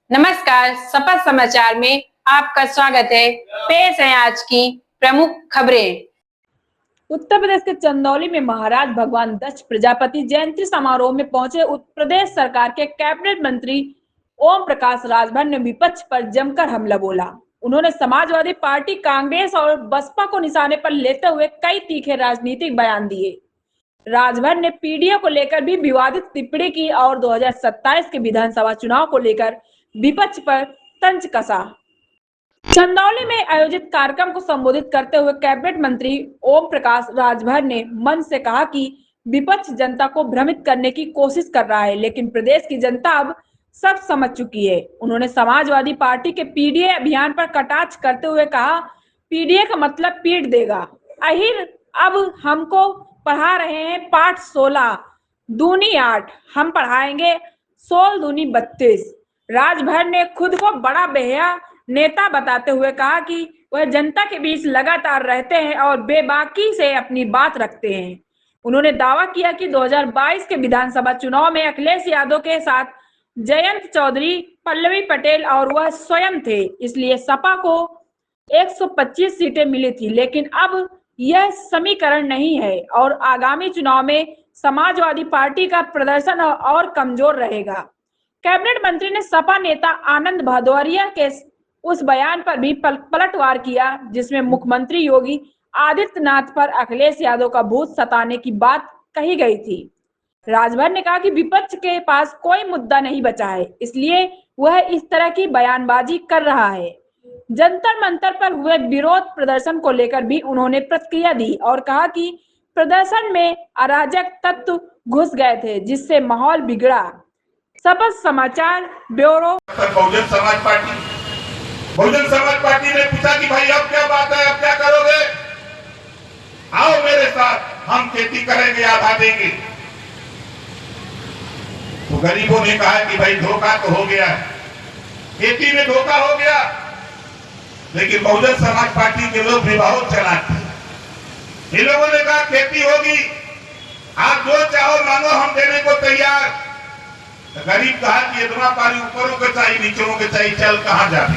नमस्कार, शपथ समाचार में आपका स्वागत है। पेश है आज की प्रमुख खबरें। उत्तर प्रदेश के चंदौली में महाराज भगवान दक्ष प्रजापति जयंती समारोह में पहुंचे उत्तर प्रदेश सरकार के कैबिनेट मंत्री ओम प्रकाश राजभर ने विपक्ष पर जमकर हमला बोला। उन्होंने समाजवादी पार्टी, कांग्रेस और बसपा को निशाने पर लेते हुए कई तीखे राजनीतिक बयान दिए। राजभर ने पीडीए को लेकर भी विवादित टिप्पणी की और 2027 के विधानसभा चुनाव को लेकर विपक्ष पर तंज कसा। चंदौली में आयोजित कार्यक्रम को संबोधित करते हुए कैबिनेट मंत्री ओम प्रकाश राजभर ने मंच से कहा कि विपक्ष जनता को भ्रमित करने की कोशिश कर रहा है, लेकिन प्रदेश की जनता अब सब समझ चुकी है। उन्होंने समाजवादी पार्टी के पीडीए अभियान पर कटाक्ष करते हुए कहा, पीडीए का मतलब पीट देगा। अहिर अब हमको पढ़ा रहे हैं पाठ 16 दूनी 8, हम पढ़ाएंगे 16 दूनी 32। राजभर ने खुद को बड़ा बेहया नेता बताते हुए कहा कि वह जनता के बीच लगातार रहते हैं और बेबाकी से अपनी बात रखते हैं। उन्होंने दावा किया कि 2022 के विधानसभा चुनाव में अखिलेश यादव के साथ जयंत चौधरी, पल्लवी पटेल और वह स्वयं थे, इसलिए सपा को 125 सीटें मिली थी, लेकिन अब यह समीकरण नहीं है और आगामी चुनाव में समाजवादी पार्टी का प्रदर्शन और कमजोर रहेगा। कैबिनेट मंत्री ने सपा नेता आनंद भदौरिया के उस बयान पर भी पलटवार किया जिसमें मुख्यमंत्री योगी आदित्यनाथ पर अखिलेश यादव का भूत सताने की बात कही गई थी। राजभर ने कहा कि विपक्ष के पास कोई मुद्दा नहीं बचा है, इसलिए वह इस तरह की बयानबाजी कर रहा है। जंतर मंतर पर हुए विरोध प्रदर्शन को लेकर भी उन्होंने प्रतिक्रिया दी और कहा कि प्रदर्शन में अराजक तत्व घुस गए थे, जिससे माहौल बिगड़ा। शपथ समाचार ब्यूरो। बहुजन समाज पार्टी ने पूछा कि भाई अब क्या बात है, अब क्या करोगे? आओ मेरे साथ, हम खेती करेंगे, आधा देंगे। तो गरीबों ने कहा कि भाई धोखा तो हो गया, खेती में धोखा हो गया, लेकिन बहुजन समाज पार्टी के लोग भी बहुत चालाक थे। इन लोगों ने कहा खेती होगी, आप जो चाहो मांगो, हम देने को तैयार। तो गरीब कहा कि इतना पानी ऊपरों के चाहिए, नीचों के चाहिए, चल कहाँ जाते?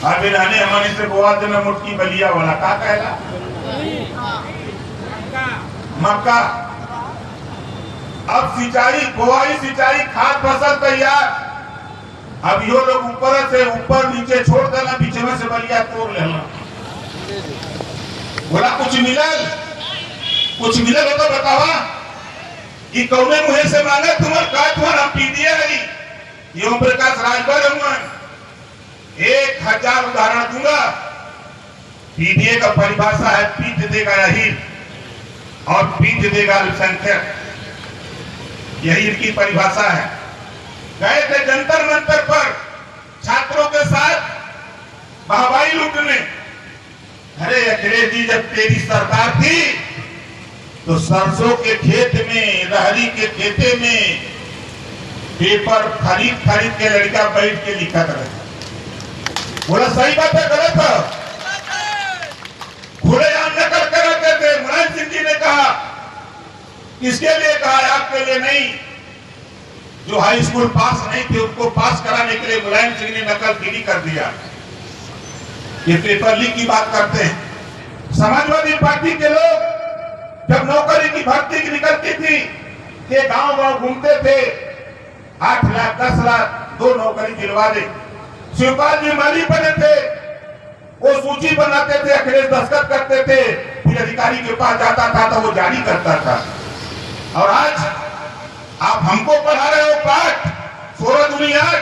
अभी रहने हमारे से बोआ देना मुट्ठी बलिया वाला का कहला मक्का। अब सिंचाई, बुआई, सिंचाई, खाद फसल तैयार। अब यो लोग ऊपर से ऊपर नीचे छोड़ देना, बीच में से बलिया तोड़ लेना। बोला कुछ मिलल, कुछ मिलल हो तो बतावा कि कौने मुहे से मांगे तुम्हार का तुम्हार हम पीडीए है। ये ओम प्रकाश राजभर हुआ, 1000 उदाहरण दूंगा। पीडीए का परिभाषा है पीट देगा अहिर और पीट देगा अल्पसंख्यक, यही इनकी परिभाषा है। गए थे जंतर मंतर पर छात्रों के साथ वाहवाही लूटने। अरे अखिलेश जी, जब तेरी सरकार थी तो सरसों के खेत में, रहरी के खेते में पेपर खरीद खरीद के लड़का बैठ के लिखा रहे। बोला सही बात है, गलत है? खुलेआम नकल कराते थे। मुलायम सिंह जी ने कहा, किसके लिए कहा? आपके लिए नहीं। जो हाई स्कूल पास नहीं थे उनको पास कराने के लिए मुलायम सिंह ने नकल गिरी कर दिया। ये पेपर लीक की बात करते हैं। समाजवादी पार्टी के लोग जब नौकरी की भर्ती की निकलती थी, ये गांव गांव घूमते थे, 8 लाख 10 लाख 2 नौकरी दिलवा दे। शिवपाल जी माली बने थे, वो सूची बनाते थे, अखिलेश दस्तखत करते थे, फिर अधिकारी के पास जाता था तो वो जारी करता था। और आज आप हमको पढ़ा रहे हो पाठ 16 दूनी 8,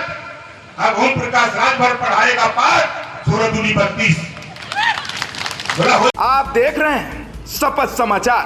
अब ओम प्रकाश राजभर पढ़ाएगा पाठ 16 दूनी 32। आप देख रहे हैं शपथ समाचार।